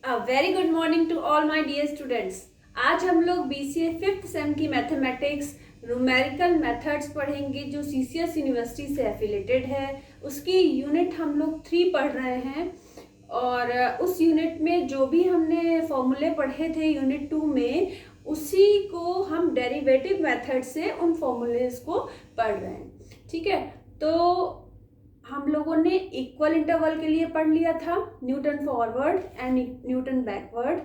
A very good morning to all my dear students. आज हम लोग BCA 5th सेम की मैथमेटिक्स न्यूमेरिकल मेथड्स पढ़ेंगे जो CCS यूनिवर्सिटी से एफिलेटेड है। उसकी यूनिट हम लोग 3 पढ़ रहे हैं और उस यूनिट में जो भी हमने फॉर्मूले पढ़े थे यूनिट 2 में, उसी को हम डेरिवेटिव मेथड से उन फॉर्मूलेज को पढ़ रहे हैं। ठीक है, तो हम लोगों ने इक्वल इंटरवल के लिए पढ़ लिया था Newton forward and Newton backward,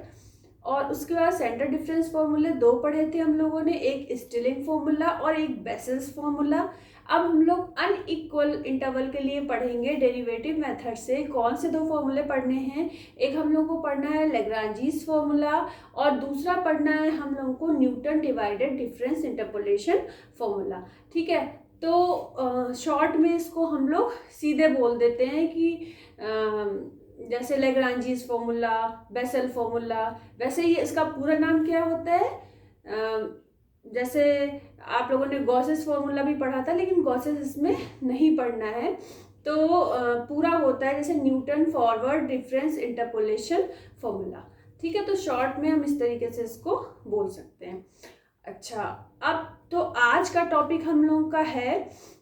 और उसके बाद सेंटर डिफरेंस फॉर्मूले 2 पढ़े थे हम लोगों ने, एक स्टिलिंग फॉर्मूला और एक बेसल्स फॉर्मूला। अब हम लोग अनइक्वल इंटरवल के लिए पढ़ेंगे डेरिवेटिव मेथड से। कौन से 2 फॉर्मूले पढ़ने हैं? एक हम लोग को पढ़ना है लैग्रांजीज फॉर्मूला और दूसरा पढ़ना है हम लोगों को Newton divided difference interpolation formula. ठीक है, तो शॉर्ट में इसको हम लोग सीधे बोल देते हैं कि जैसे लैग्रांजीज फॉर्मूला, बेसल फॉर्मूला, वैसे ही इसका पूरा नाम क्या होता है? जैसे आप लोगों ने गॉसेस फॉर्मूला भी पढ़ा था, लेकिन गॉसेस इसमें नहीं पढ़ना है, तो पूरा होता है जैसे Newton forward difference interpolation formula. ठीक है, तो शॉर्ट में हम इस तरीके से इसको बोल सकते हैं। अच्छा, अब तो आज का टॉपिक हम लोगों का है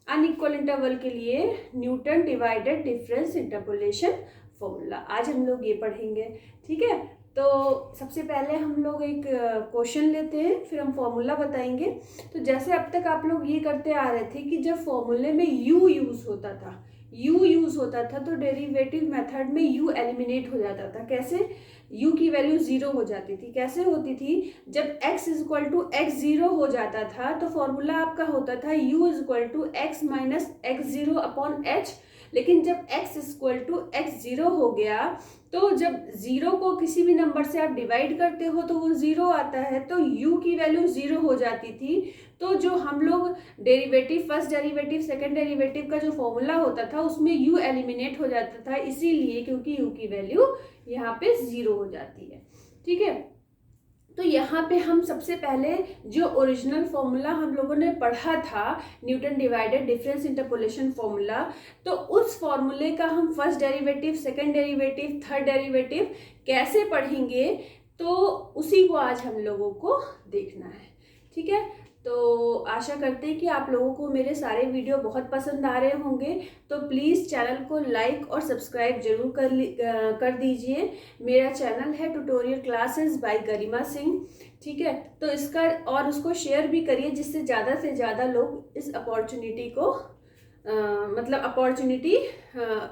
अनइक्वल इंटरवल के लिए Newton divided difference interpolation formula. आज हम लोग ये पढ़ेंगे। ठीक है, तो सबसे पहले हम लोग एक क्वेश्चन लेते हैं, फिर हम फॉर्मूला बताएंगे। तो जैसे अब तक आप लोग ये करते आ रहे थे कि जब फॉर्मूले में u यूज होता था तो डेरिवेटिव मेथड में u एलिमिनेट हो जाता था। कैसे? u की वैल्यू 0 हो जाती थी। कैसे होती थी? जब x इक्वल टू x 0 हो जाता था तो फॉर्मूला आपका होता था u equal to x minus x 0 upon h। लेकिन जब x इक्वल टू x 0 हो गया तो जब 0 को किसी भी नंबर से आप डिवाइड करते हो तो वो 0 आता है, तो u की वैल्यू 0 हो जाती थी। तो जो हम लोग derivative, first derivative, second derivative का जो फॉर्मूला होता था उसमें u एलिमिनेट हो जाता था, इसीलिए क्योंकि u की वैल्यू यहाँ पे 0 हो जाती है। ठीक है, तो यहाँ पे हम सबसे पहले जो ओरिजिनल फॉर्मूला हम लोगों ने पढ़ा था Newton divided difference interpolation formula, तो उस फॉर्मूले का हम first derivative, second derivative, third derivative कैसे पढ़ेंगे, तो उसी को आज हम लोगों को देखना है। ठीक है, तो आशा करते हैं कि आप लोगों को मेरे सारे वीडियो बहुत पसंद आ रहे होंगे, तो प्लीज़ चैनल को लाइक और सब्सक्राइब जरूर कर दीजिए। मेरा चैनल है tutorial classes bye Garima Singh. ठीक है, तो इसका और उसको शेयर भी करिए जिससे ज़्यादा से ज़्यादा लोग इस अपॉर्चुनिटी को अपॉर्चुनिटी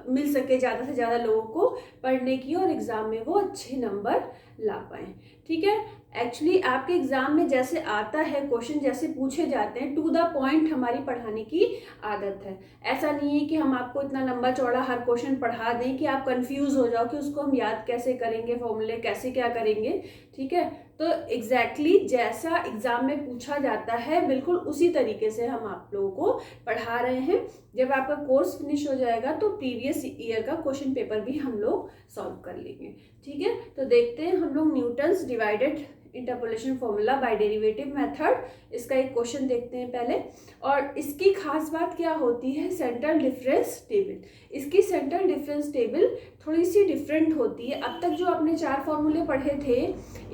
मिल सके ज़्यादा से ज़्यादा लोगों को पढ़ने की और एग्ज़ाम में वो अच्छे नंबर ला पाएँ। ठीक है, एक्चुअली आपके एग्ज़ाम में जैसे आता है क्वेश्चन, जैसे पूछे जाते हैं, टू द पॉइंट हमारी पढ़ाने की आदत है। ऐसा नहीं है कि हम आपको इतना लंबा चौड़ा हर क्वेश्चन पढ़ा दें कि आप कंफ्यूज हो जाओ कि उसको हम याद कैसे करेंगे, फॉर्मूले कैसे क्या करेंगे। ठीक है, तो एग्जैक्टली जैसा एग्ज़ाम में पूछा जाता है बिल्कुल उसी तरीके से हम आप लोगों को पढ़ा रहे हैं। जब आपका कोर्स फिनिश हो जाएगा तो प्रीवियस ईयर का क्वेश्चन पेपर भी हम लोग सॉल्व कर लेंगे। ठीक है, तो देखते हैं हम लोग Newton's divided interpolation formula bye derivative method, इसका एक क्वेश्चन देखते हैं पहले। और इसकी खास बात क्या होती है? Central difference table. इसकी सेंट्रल डिफरेंस टेबल थोड़ी सी डिफरेंट होती है। अब तक जो आपने 4 फॉर्मूले पढ़े थे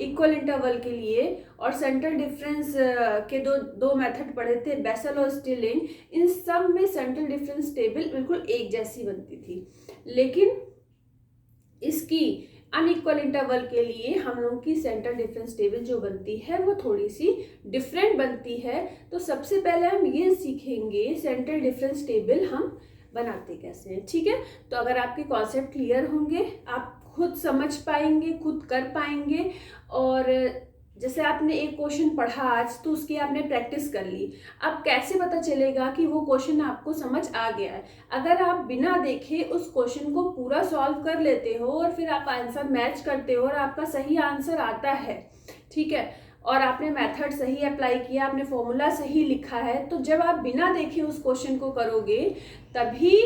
इक्वल इंटरवल के लिए और सेंट्रल डिफरेंस के दो मेथड पढ़े थे, बेसल और स्टिलिंग, इन सब में सेंट्रल डिफरेंस टेबल बिल्कुल एक जैसी बनती थी। लेकिन इसकी अनइक्वल इंटरवल के लिए हम लोगों की सेंट्रल डिफरेंस टेबल जो बनती है वो थोड़ी सी डिफरेंट बनती है। तो सबसे पहले हम ये सीखेंगे सेंट्रल डिफरेंस टेबल हम बनाते कैसे हैं। ठीक है, तो अगर आपके कॉन्सेप्ट क्लियर होंगे, आप खुद समझ पाएंगे, खुद कर पाएंगे, और जैसे आपने एक क्वेश्चन पढ़ा आज तो उसकी आपने प्रैक्टिस कर ली, अब कैसे पता चलेगा कि वो क्वेश्चन आपको समझ आ गया है? अगर आप बिना देखे उस क्वेश्चन को पूरा सॉल्व कर लेते हो और फिर आप आंसर मैच करते हो और आपका सही आंसर आता है, ठीक है, और आपने मेथड सही अप्लाई किया, आपने फॉर्मूला सही लिखा है, तो जब आप बिना देखे उस क्वेश्चन को करोगे तभी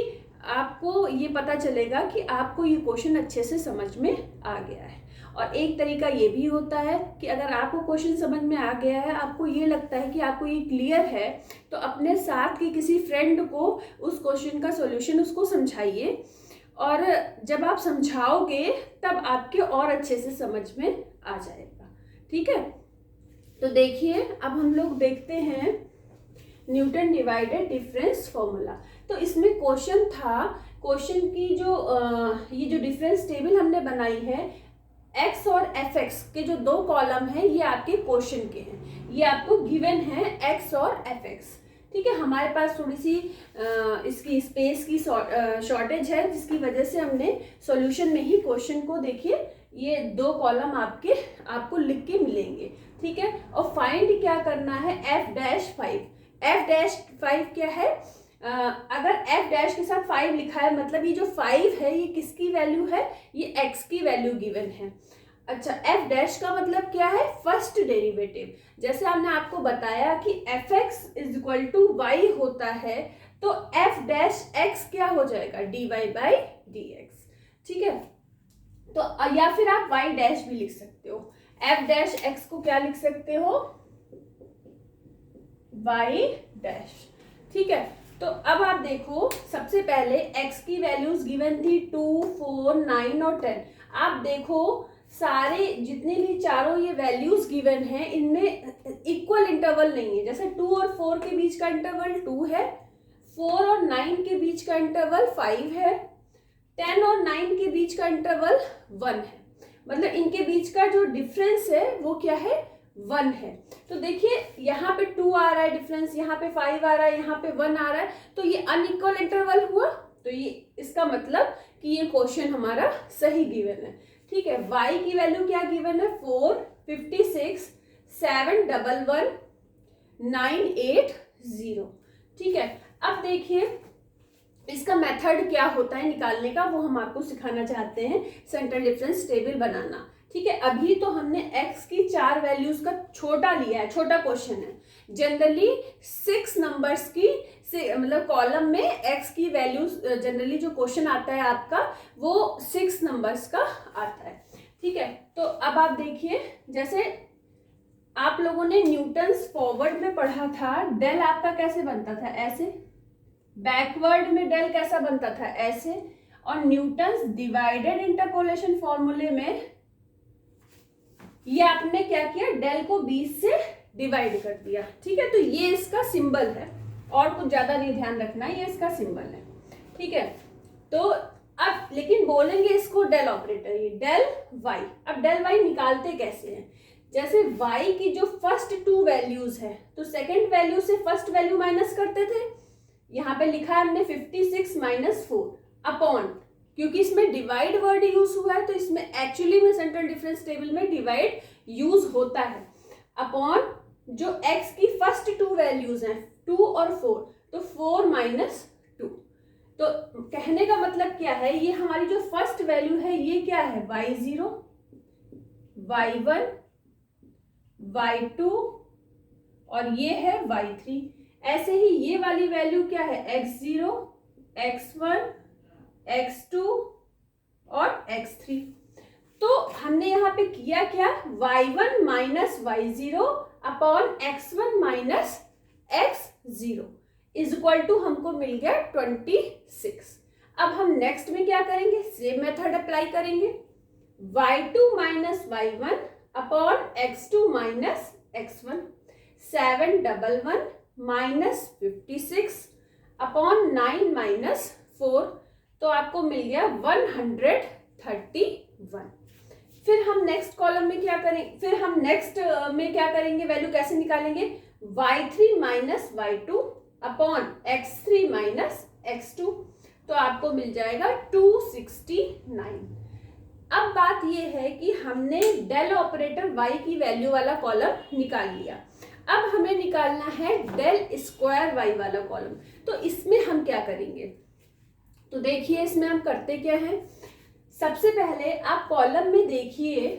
आपको ये पता चलेगा कि आपको ये क्वेश्चन अच्छे से समझ में आ गया है। और एक तरीका ये भी होता है कि अगर आपको क्वेश्चन समझ में आ गया है, आपको ये लगता है कि आपको ये क्लियर है, तो अपने साथ के किसी फ्रेंड को उस क्वेश्चन का सॉल्यूशन उसको समझाइए और जब आप समझाओगे तब आपके और अच्छे से समझ में आ जाएगा। ठीक है, तो देखिए अब हम लोग देखते हैं न्यूटन डिवाइडेड डिफरेंस फॉर्मूला। तो इसमें क्वेश्चन था, क्वेश्चन की जो ये जो डिफरेंस टेबल हमने बनाई है, एक्स और एफ एक्स के जो दो कॉलम हैं ये आपके क्वेश्चन के हैं, ये आपको गिवन है एक्स और एफ एक्स। ठीक है, हमारे पास थोड़ी सी इसकी स्पेस की शॉर्टेज है, जिसकी वजह से हमने सॉल्यूशन में ही क्वेश्चन को देखिए ये दो कॉलम आपको लिख के मिलेंगे। ठीक है, और फाइंड क्या करना है, एफ डैश 5। एफ डैश 5 क्या है, अगर एफ डैश के साथ 5 लिखा है मतलब ये जो 5 है ये किसकी वैल्यू है, ये एक्स की वैल्यू गिवन है। अच्छा, एफ डैश का मतलब क्या है, फर्स्ट डेरिवेटिव। जैसे हमने आपको बताया कि f x is equal to y होता है, तो एफ डैश एक्स क्या हो जाएगा, d y by d x. ठीक है, तो या फिर आप वाई डैश भी लिख सकते हो। एफ डैश एक्स को क्या लिख सकते हो, वाई डैश। ठीक है, तो अब आप देखो, सबसे पहले x की वैल्यूज गिवन थी 2, 4, 9 और 10। आप देखो सारे जितने भी चारों ये वैल्यूज गिवन हैं इनमें इक्वल इंटरवल नहीं है। जैसे 2 और 4 के बीच का इंटरवल 2 है, 4 और 9 के बीच का इंटरवल 5 है, 10 और 9 के बीच का इंटरवल 1 है। मतलब इनके बीच का जो डिफरेंस है वो क्या है, 1 है। तो देखिए यहाँ पे 2 आ रहा है डिफरेंस, यहाँ पे 5 आ रहा है, यहाँ पे 1 आ रहा है, तो ये अनइक्वल इंटरवल हुआ। तो ये इसका मतलब कि ये क्वेश्चन हमारा सही गिवन है। ठीक है, y की वैल्यू क्या गिवन है, 4, 56, 7, 1, 1, 9, 8, 0। ठीक है, अब देखिए इसका मेथड क्या होता है निकालने का, वो हम आपको सिखाना चाहते हैं, सेंट्रल डिफरेंस टेबल बनाना। ठीक है, अभी तो हमने x की 4 वैल्यूज का छोटा लिया है, छोटा क्वेश्चन है। जनरली 6 नंबर्स की मतलब कॉलम में x की वैल्यूज जनरली जो क्वेश्चन आता है आपका वो 6 नंबर्स का आता है। ठीक है, तो अब आप देखिए, जैसे आप लोगों ने न्यूटन्स फॉरवर्ड में पढ़ा था, डेल आपका कैसे बनता था, ऐसे। बैकवर्ड में डेल कैसा बनता था, ऐसे। और न्यूटन्स डिवाइडेड इंटरपोलेशन फॉर्मूले में ये आपने क्या किया, डेल को 20 से डिवाइड कर दिया। ठीक है, तो ये इसका सिंबल है, और कुछ ज्यादा नहीं ध्यान रखना, ये इसका सिंबल है। ठीक है, तो अब लेकिन बोलेंगे इसको डेल ऑपरेटर, ये डेल वाई। अब डेल वाई निकालते कैसे हैं, जैसे y की जो फर्स्ट 2 वैल्यूज है तो सेकंड वैल्यू से फर्स्ट वैल्यू माइनस करते थे। यहाँ पे लिखा है हमने 56 - 4 अपॉन, क्योंकि इसमें डिवाइड वर्ड यूज हुआ है तो इसमें एक्चुअली में सेंट्रल डिफरेंस टेबल में डिवाइड यूज होता है, अपॉन जो x की फर्स्ट 2 वैल्यूज हैं 2 और 4, तो 4 - 2। तो कहने का मतलब क्या है, ये हमारी जो फर्स्ट वैल्यू है ये क्या है, y0, y1, y2 और ये है y3। ऐसे ही ये वाली वैल्यू क्या है, x0, x1, x2 और x3। तो हमने यहाँ पे किया क्या, y1 - y0 upon x1 - x0 is equal to हमको मिल गया 26। अब हम नेक्स्ट में क्या करेंगे, सेम मेथड अप्लाई करेंगे, y2 - y1 upon x2 - x1, 7, 1, 1 - 56 upon 9 - 4, तो आपको मिल गया 131। फिर हम नेक्स्ट कॉलम में क्या करेंगे, फिर हम नेक्स्ट में क्या करेंगे, वैल्यू कैसे निकालेंगे, y3 - y2 upon x3 - x2, तो आपको मिल जाएगा 269। अब बात ये है कि हमने डेल ऑपरेटर y की वैल्यू वाला कॉलम निकाल लिया, अब हमें निकालना है डेल स्क्वायर y वाला कॉलम। तो इसमें हम क्या करेंगे, तो देखिए इसमें हम करते क्या है, सबसे पहले आप कॉलम में देखिए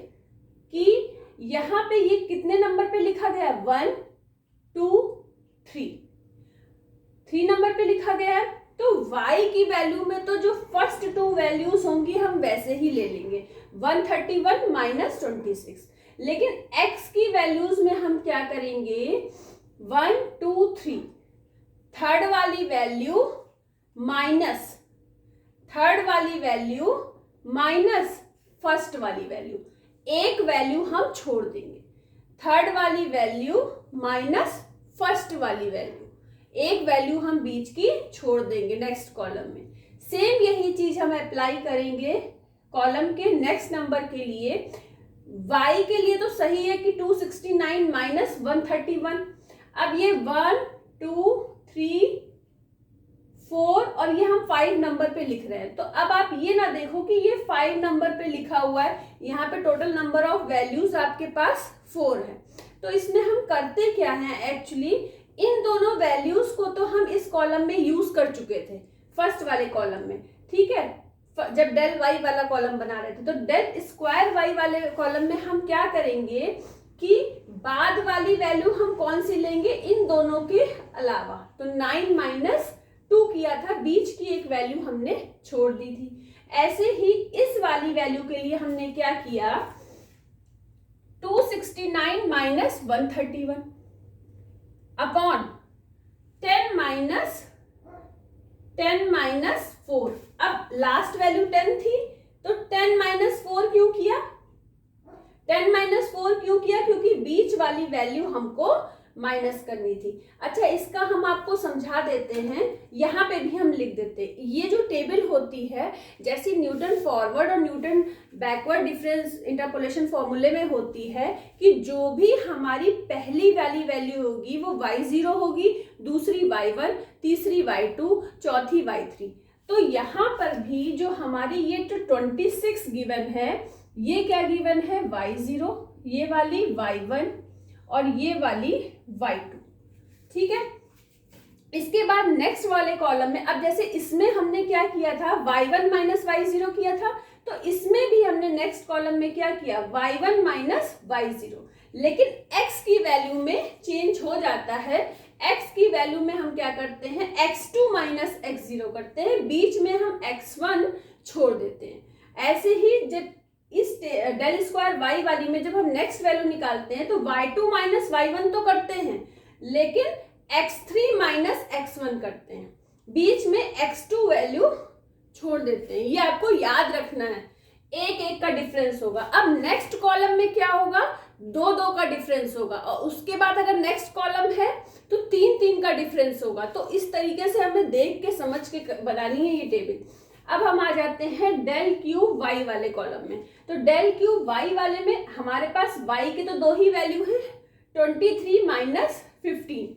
कि यहाँ पे ये कितने नंबर पे लिखा गया, 1, 2, 3 नंबर पे लिखा गया है। तो y की वैल्यू में तो जो फर्स्ट 2 वैल्यूज होंगी हम वैसे ही ले लेंगे, 131 - 26। लेकिन x की वैल्यूज में हम क्या करेंगे, 1, 2, 3, थर्ड वाली वैल्यू माइनस थर्ड वाली वैल्यू माइनस फर्स्ट वाली वैल्यू, एक वैल्यू हम छोड़ देंगे, थर्ड वाली वैल्यू माइनस फर्स्ट वाली वैल्यू, एक वैल्यू हम बीच की छोड़ देंगे नेक्स्ट कॉलम में। सेम यही चीज हम अप्लाई करेंगे कॉलम के नेक्स्ट नंबर के लिए। y के लिए तो सही है कि 269 माइनस 131। अब ये 1 2 3 4 और ये हम 5 नंबर पे लिख रहे हैं, तो अब आप ये ना देखो कि ये 5 नंबर पे लिखा हुआ है, यहाँ पे टोटल नंबर ऑफ वैल्यूज आपके पास 4 है। तो इसमें हम करते क्या है, एक्चुअली इन दोनों वैल्यूज को तो हम इस कॉलम में यूज कर चुके थे फर्स्ट वाले कॉलम में, ठीक है, जब डेल वाई वाला कॉलम बना रहे थे। तो डेल स्क्वायर वाई वाले कॉलम में हम क्या करेंगे कि बाद वाली वैल्यू हम कौन सी लेंगे, इन दोनों के अलावा। तो 9 माइनस 2 किया था, बीच की एक वैल्यू हमने छोड़ दी थी। ऐसे ही इस वाली वैल्यू के लिए हमने क्या किया, 269 माइनस 131 अपॉन 10 माइनस 4। अब लास्ट वैल्यू 10 थी, तो 10 माइनस 4 क्यों किया, 10 माइनस 4 क्यों किया, क्योंकि बीच वाली वैल्यू हमको माइनस करनी थी। अच्छा, इसका हम आपको समझा देते हैं, यहाँ पे भी हम लिख देते हैं। ये जो टेबल होती है, जैसे न्यूटन फॉरवर्ड और न्यूटन बैकवर्ड डिफरेंस इंटरपोलेशन फॉर्मूले में होती है कि जो भी हमारी पहली वाली वैल्यू होगी वो y0 होगी, दूसरी y1, तीसरी y2, चौथी y3। तो यहाँ पर भी जो हमारी ये जो 26 गिवन है, ये क्या गिवन है, y0, ये वाली y1 और ये वाली y2, ठीक है। इसके बाद नेक्स्ट वाले कॉलम में, अब जैसे इसमें हमने क्या किया था, y1 माइनस y0 किया था, तो इसमें भी हमने नेक्स्ट कॉलम में क्या किया, y1 माइनस y0, लेकिन x की वैल्यू में चेंज हो जाता है। x की वैल्यू में हम क्या करते हैं, x2 माइनस x0 करते हैं, बीच में हम x1 छोड़ देते हैं। ऐसे ही जब इस डेल स्क्वायर y वाली में जब हम नेक्स्ट वैल्यू निकालते हैं तो y2 माइनस y1 तो करते हैं, लेकिन x3 माइनस x1 करते हैं, बीच में x2 वैल्यू छोड़ देते हैं। ये आपको याद रखना है, एक एक का डिफरेंस होगा। अब नेक्स्ट कॉलम में क्या होगा, 2 2 का डिफरेंस होगा, और उसके बाद अगर नेक्स्ट कॉलम है तो 3 3 का डिफरेंस होगा। तो इस तरीके से हमें देख के समझ के बनानी है ये टेबल। अब हम आ जाते हैं डेल क्यूब वाई वाले कॉलम में। तो डेल क्यूब वाई वाले में हमारे पास वाई के तो 2 ही वैल्यू है, 23 माइनस 15,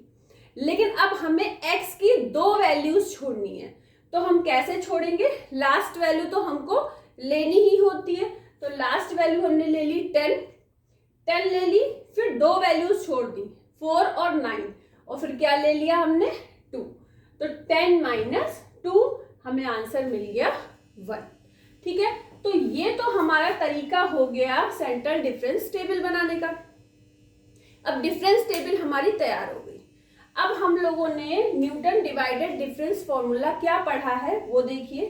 लेकिन अब हमें एक्स की 2 वैल्यूज छोड़नी है। तो हम कैसे छोड़ेंगे, लास्ट वैल्यू तो हमको लेनी ही होती है। तो लास्ट वैल्यू हमने ले ली 10 ले ली, फिर 2 वैल्यूज छोड़ दी 4 और 9, और फिर क्या ले लिया हमने 2। तो 10 माइनस 2 हमें आंसर मिल गया 1, ठीक है। तो ये तो हमारा तरीका हो गया सेंट्रल डिफरेंस टेबल बनाने का। अब डिफरेंस टेबल हमारी तैयार हो गई। अब हम लोगों ने न्यूटन डिवाइडेड डिफरेंस फॉर्मूला क्या पढ़ा है वो देखिए।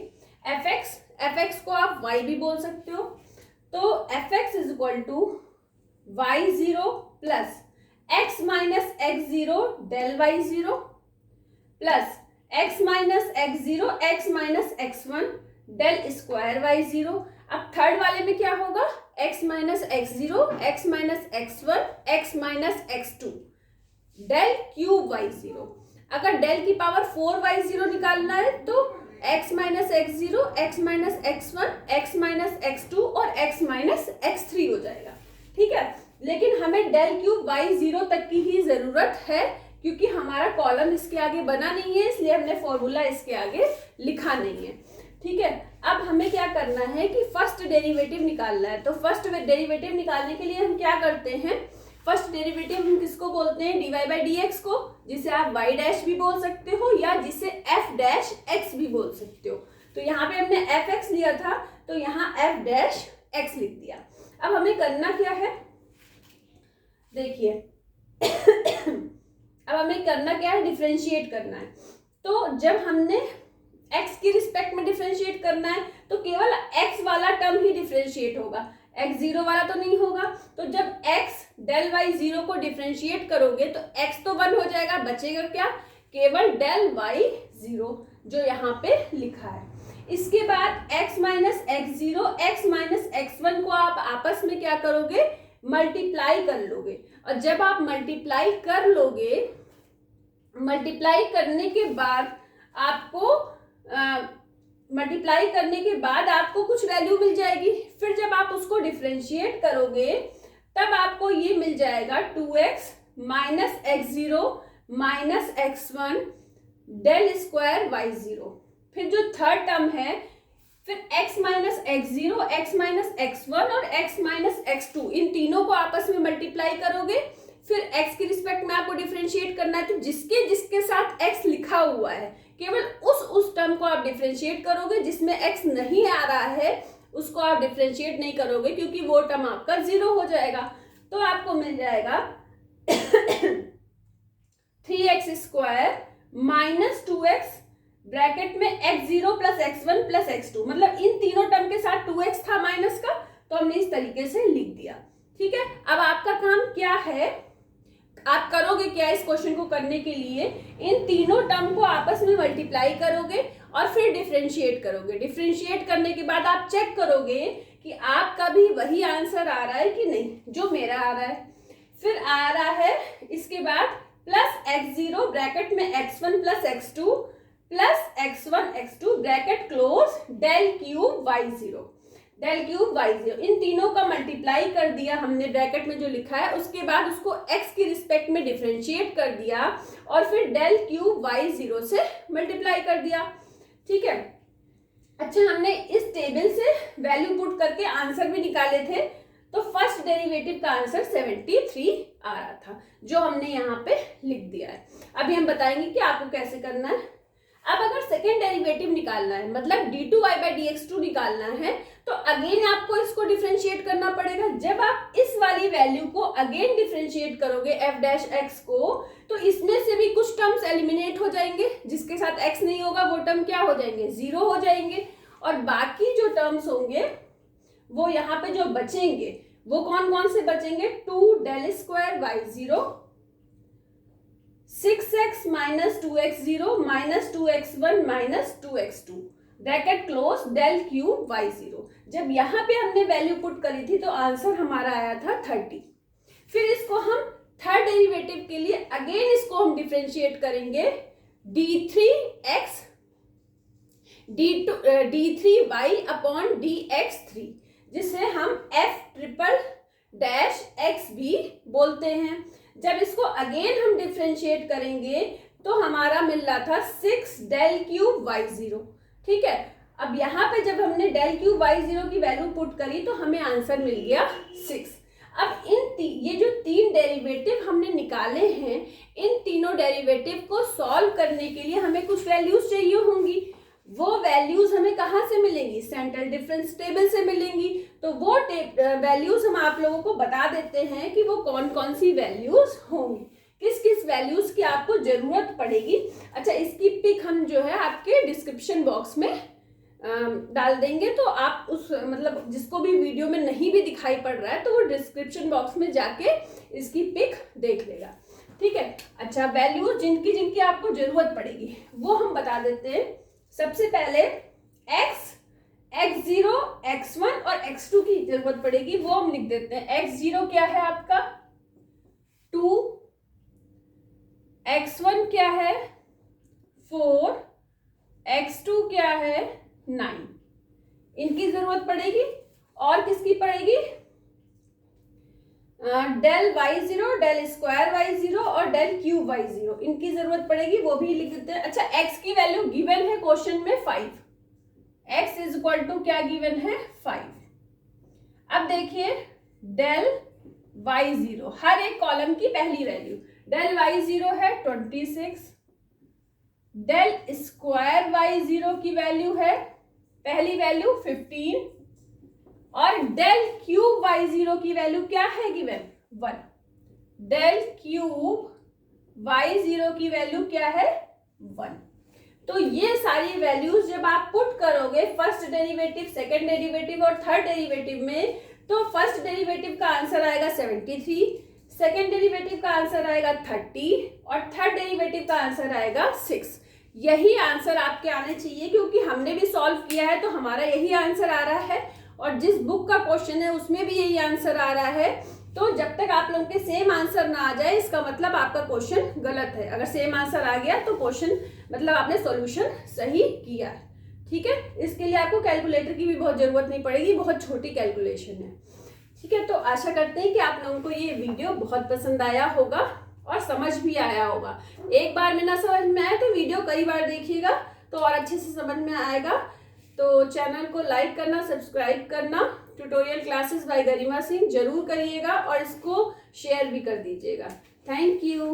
एफ को आप y भी बोल सकते हो। तो f x is equal to y0 plus x minus x0 del y0 plus x minus x1 del square y0। अब थर्ड वाले में क्या होगा, x minus x0, x minus x1, x minus x2 del cube y0। अगर del की power 4y0 निकालना है तो x minus x0, x minus x1, x minus x2 और x माइनस x3 हो जाएगा, ठीक है। लेकिन हमें डेल क्यूब y0 तक की ही जरूरत है, क्योंकि हमारा कॉलम इसके आगे बना नहीं है, इसलिए हमने फॉर्मूला इसके आगे लिखा नहीं है, ठीक है। अब हमें क्या करना है कि फर्स्ट डेरिवेटिव निकालना है। तो फर्स्ट डेरिवेटिव निकालने के लिए हम क्या करते हैं, फर्स्ट डेरिवेटिव हम किसको बोलते हैं, dy बाई dx को, जिसे आप y डैश भी बोल सकते हो या जिसे f डैश x भी बोल सकते हो। तो यहाँ पे हमने fx लिया था, तो यहाँ f डैश x लिख दिया। अब हमें करना क्या है, देखिए अब हमें करना क्या है, डिफरेंशिएट करना है। तो जब हमने x की रिस्पेक्ट में डिफरेंशिएट करना है तो केवल x वाला टर्म ही डिफरेंशिएट होगा, x0 वाला तो नहीं होगा। तो जब x डेल y0 को डिफरेंशिएट करोगे तो x तो 1 हो जाएगा, बचेगा क्या, केवल डेल y0 जो यहाँ पे लिखा है। इसके बाद x minus x zero, x minus x one को आप आपस में क्या करोगे, मल्टीप्लाई कर लोगे। और जब आप मल्टीप्लाई कर लोगे, मल्टीप्लाई करने के बाद आपको कुछ वैल्यू मिल जाएगी। फिर जब आप उसको डिफरेंशिएट करोगे तब आपको ये मिल जाएगा 2x minus x zero minus x one del square y zero. फिर जो थर्ड टर्म है, फिर x minus x zero, x minus x one और x माइनस एक्स टू, इन तीनों को आपस में मल्टीप्लाई करोगे। फिर x के रिस्पेक्ट में आपको डिफरेंशिएट करना है, तो जिसके जिसके साथ x लिखा हुआ है केवल उस टर्म को आप डिफरेंशिएट करोगे। जिसमें x नहीं आ रहा है उसको आप डिफरेंशिएट नहीं करोगे, क्योंकि वो टर्म आपका जीरो हो जाएगा। तो आपको मिल जाएगा 3x square minus 2x bracket में x zero plus x one plus x two, मतलब इन तीनों टर्म के साथ 2x था माइनस का, तो हमने इस तरीके से लिख दिया। ठीक है, अब आपका काम क्या है, आप करोगे क्या इस क्वेश्चन को करने के लिए, इन तीनों टर्म को आपस में मल्टीप्लाई करोगे और फिर डिफरेंशिएट करोगे। डिफरेंशिएट करने के बाद आप चेक करोगे कि आपका भी वही आंसर आ रहा है कि नहीं जो मेरा आ रहा है। फिर आ रहा है इसके बाद प्लस एक्स जीरो ब्रैकेट में x one plus x two plus x one x two bracket close del cube y zero, del cube y zero, इन तीनों का मल्टीप्लाई कर दिया हमने ब्रैकेट में जो लिखा है। उसके बाद उसको x की रिस्पेक्ट में डिफरेंशिएट कर दिया और फिर डेल क्यूब वाई जीरो से मल्टीप्लाई कर दिया। ठीक है, अच्छा हमने इस टेबल से वैल्यू पुट करके आंसर भी निकाले थे, तो फर्स्ट डेरिवेटिव का आंसर 73 आ रहा था, जो हमने यहाँ पे लिख दिया है। अभी हम बताएंगे कि आपको कैसे करना है। अब अगर सेकेंड डेरिवेटिव निकालना है, मतलब d2y/dx2 निकालना है, तो अगेन आपको इसको डिफरेंशिएट करना पड़ेगा। जब आप इस वाली वैल्यू को अगेन डिफरेंशिएट करोगे f' को, तो इसमें से भी कुछ टर्म्स एलिमिनेट हो जाएंगे, जिसके साथ x नहीं होगा वो टर्म क्या हो जाएंगे, जीरो हो जाएंगे। और बाकी जो टर्म्स होंगे वो यहाँ पे जो बचेंगे वो कौन कौन से बचेंगे, 2 del square y zero, 6x minus 2x0 minus 2x1 minus 2x2 bracket close del cube y zero. जब यहाँ पे हमने वैल्यू पुट करी थी तो आंसर हमारा आया था 30। फिर इसको हम थर्ड डेरिवेटिव के लिए अगेन इसको हम डिफरेंशिएट करेंगे d3x d3y अपॉन dx3, जिसे हम f ट्रिपल डैश x भी बोलते हैं। जब इसको अगेन हम डिफरेंशिएट करेंगे तो हमारा मिल रहा था 6 डेल क्यूब वाई जीरो। ठीक है, अब यहाँ पे जब हमने डेल क्यूब वाई जीरो की वैल्यू पुट करी तो हमें आंसर मिल गया 6। अब ये जो तीन डेरिवेटिव हमने निकाले हैं, इन तीनों डेरिवेटिव को सॉल्व करने के लिए हमें कुछ वैल्यूज चाहिए होंगी। वो वैल्यूज हमें कहाँ से मिलेंगी, सेंट्रल डिफरेंस टेबल से मिलेंगी। तो वो वैल्यूज हम आप लोगों को बता देते हैं कि वो कौन कौन सी वैल्यूज होंगी, किस किस वैल्यूज की आपको जरूरत पड़ेगी। अच्छा, इसकी पिक हम जो है आपके डिस्क्रिप्शन बॉक्स में डाल देंगे, तो आप उस मतलब जिसको भी वीडियो में नहीं भी दिखाई पड़ रहा है तो वो डिस्क्रिप्शन बॉक्स में जाके इसकी पिक देख लेगा। ठीक है, अच्छा वैल्यूज जिनकी जिनकी आपको जरूरत पड़ेगी वो हम बता देते हैं। सबसे पहले x0, x1 और x2 की जरूरत पड़ेगी, वो हम लिख देते हैं। x0 क्या है आपका 2, x1 क्या है 4, x2 क्या है 9, इनकी जरूरत पड़ेगी। और किसकी पड़ेगी, del y zero, del square y zero और डेल क्यूब वाई जीरो, इनकी जरूरत पड़ेगी, वो भी लिख देते हैं। अच्छा, x की वैल्यू गिवन है क्वेश्चन में 5, x इज इक्वल टू क्या गिवन है 5। अब देखिए डेल वाई जीरो, हर एक कॉलम की पहली वैल्यू, डेल वाई जीरो है 26, डेल स्क्वायर वाई जीरो की वैल्यू है पहली वैल्यू 15 और डेल क्यूब वाई जीरो की वैल्यू क्या है given 1। Del cube y zero की वैल्यू क्या है 1। तो ये सारी वैल्यूज जब आप पुट करोगे फर्स्ट डेरिवेटिव, सेकंड डेरिवेटिव और थर्ड डेरिवेटिव में, तो फर्स्ट डेरिवेटिव का आंसर आएगा 73, सेकंड डेरिवेटिव का आंसर आएगा 30 और थर्ड डेरिवेटिव का आंसर आएगा 6। यही आंसर आपके आने चाहिए, क्योंकि हमने भी सॉल्व किया है तो हमारा यही आंसर आ रहा है और जिस बुक का क्वेश्चन है उसमें भी यही आंसर आ रहा है। तो जब तक आप लोगों के सेम आंसर ना आ जाए इसका मतलब आपका क्वेश्चन गलत है। अगर सेम आंसर आ गया तो क्वेश्चन मतलब आपने सॉल्यूशन सही किया है। ठीक है, इसके लिए आपको कैलकुलेटर की भी बहुत जरूरत नहीं पड़ेगी, बहुत छोटी कैलकुलेशन है। ठीक है, तो आशा करते हैं कि आप लोगों को ये वीडियो बहुत पसंद आया होगा और समझ भी आया होगा। एक बार में ना समझ में आए तो वीडियो कई बार देखिएगा तो और अच्छे से समझ में आएगा। तो चैनल को लाइक करना, सब्सक्राइब करना, tutorial classes bye Garima Singh जरूर करिएगा और इसको शेयर भी कर दीजिएगा। Thank you.